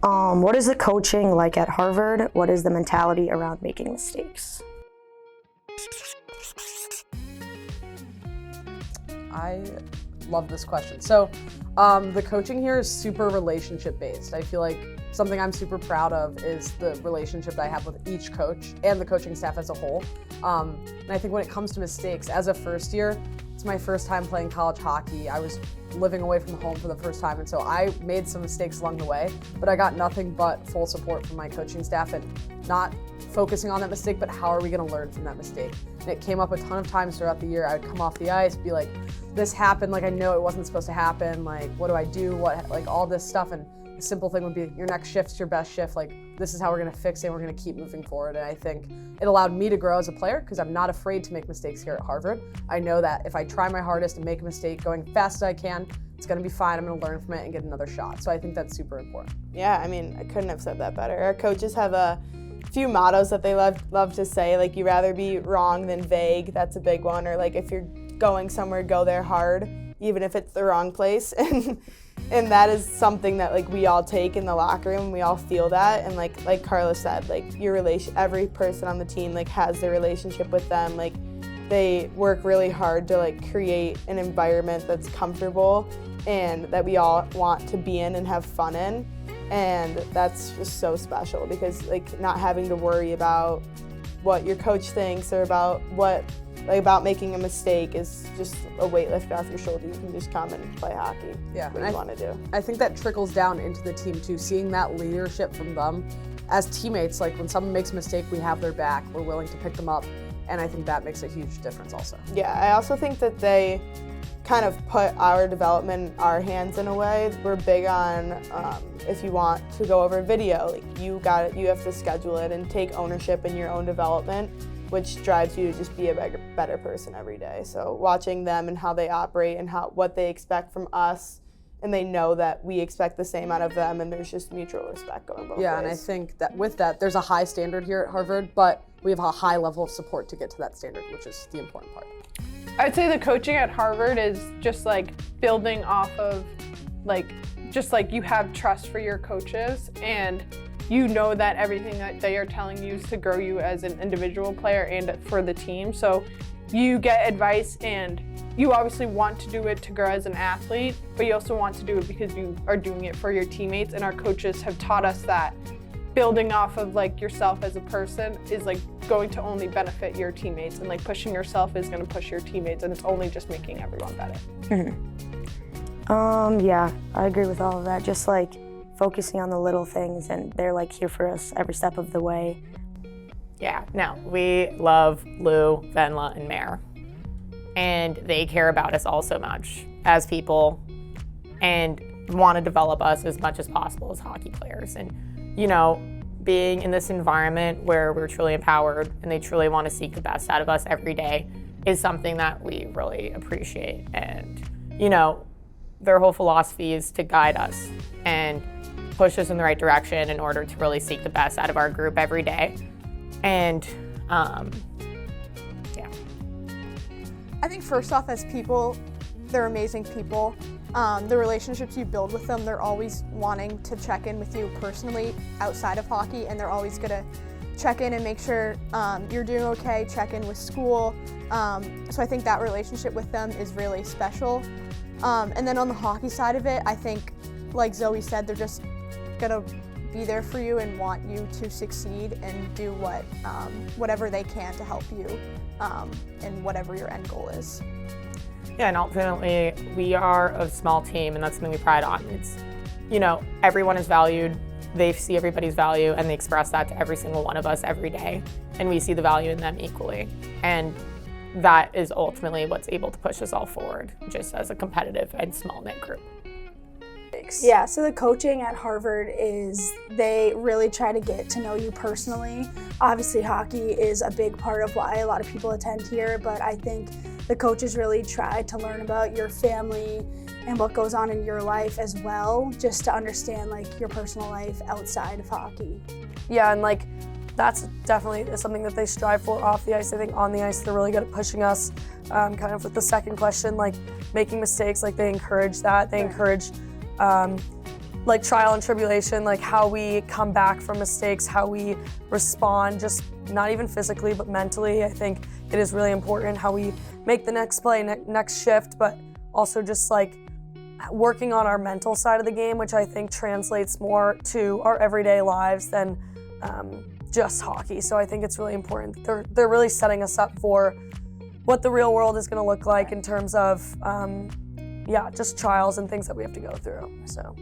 What is the coaching like at Harvard? What is the mentality around making mistakes? I love this question. So the coaching here is super relationship based. I feel like something I'm super proud of is the relationship that I have with each coach and the coaching staff as a whole. And I think when it comes to mistakes, as a first year, it's my first time playing college hockey. I was living away from home for the first time, and so I made some mistakes along the way, but I got nothing but full support from my coaching staff and not focusing on that mistake, but how are we gonna learn from that mistake? And it came up a ton of times throughout the year. I would come off the ice, be like, this happened, like I know it wasn't supposed to happen, like what do I do, like all this stuff. And the simple thing would be your next shift's your best shift, like this is how we're gonna fix it, we're gonna keep moving forward. And I think it allowed me to grow as a player because I'm not afraid to make mistakes here at Harvard. I know that if I try my hardest and make a mistake going fast as I can, it's gonna be fine, I'm gonna learn from it and get another shot. So I think that's super important. Yeah, I mean, I couldn't have said that better. Our coaches have a few mottos that they love to say, like, you rather be wrong than vague, that's a big one, or like if you're going somewhere, go there hard, even if it's the wrong place. And that is something that like we all take in the locker room. We all feel that, and like Carla said, like every person on the team like has their relationship with them. Like they work really hard to like create an environment that's comfortable and that we all want to be in and have fun in. And that's just so special because like not having to worry about what your coach thinks or about making a mistake is just a weight lifted off your shoulder. You can just come and play hockey. Yeah, what you want to do. I think that trickles down into the team too, seeing that leadership from them as teammates. Like when someone makes a mistake, we have their back, we're willing to pick them up, and I think that makes a huge difference also. Yeah, I also think that they kind of put our development in our hands in a way. We're big on if you want to go over video, like you have to schedule it and take ownership in your own development, which drives you to just be a better person every day. So watching them and how they operate and what they expect from us, and they know that we expect the same out of them, and there's just mutual respect going both ways. Yeah, and I think that with that, there's a high standard here at Harvard, but we have a high level of support to get to that standard, which is the important part. I'd say the coaching at Harvard is just like building off of just like you have trust for your coaches, and you know that everything that they are telling you is to grow you as an individual player and for the team. So you get advice, and you obviously want to do it to grow as an athlete, but you also want to do it because you are doing it for your teammates. And our coaches have taught us that building off of like yourself as a person is like going to only benefit your teammates, and like pushing yourself is going to push your teammates, and it's only just making everyone better. Yeah, I agree with all of that. Just like focusing on the little things, and they're like here for us every step of the way. Yeah, no, we love Lou, Venla, and Mare, and they care about us all so much as people and want to develop us as much as possible as hockey players. And you know, being in this environment where we're truly empowered and they truly want to seek the best out of us every day is something that we really appreciate. And you know, their whole philosophy is to guide us and push us in the right direction in order to really seek the best out of our group every day. And yeah. I think first off, as people, they're amazing people. The relationships you build with them, they're always wanting to check in with you personally outside of hockey, and they're always gonna check in and make sure you're doing okay, check in with school. So I think that relationship with them is really special. And then on the hockey side of it, I think, like Zoe said, they're just gonna be there for you and want you to succeed and do whatever they can to help you in whatever your end goal is. Yeah, and ultimately, we are a small team, and that's something we pride on. It's, you know, everyone is valued, they see everybody's value, and they express that to every single one of us every day, and we see the value in them equally. And that is ultimately what's able to push us all forward, just as a competitive and small-knit group. Yeah, so the coaching at Harvard is they really try to get to know you personally. Obviously, hockey is a big part of why a lot of people attend here, but I think the coaches really try to learn about your family and what goes on in your life as well, just to understand like your personal life outside of hockey. Yeah, and like that's definitely something that they strive for off the ice. I think on the ice they're really good at pushing us. Kind of with the second question, like making mistakes, like they encourage that. They encourage like trial and tribulation, like how we come back from mistakes, how we respond, just not even physically but mentally. I think it is really important how we make the next play, next shift, but also just like working on our mental side of the game, which I think translates more to our everyday lives than just hockey. So I think it's really important. They're really setting us up for what the real world is going to look like in terms of just trials and things that we have to go through. So.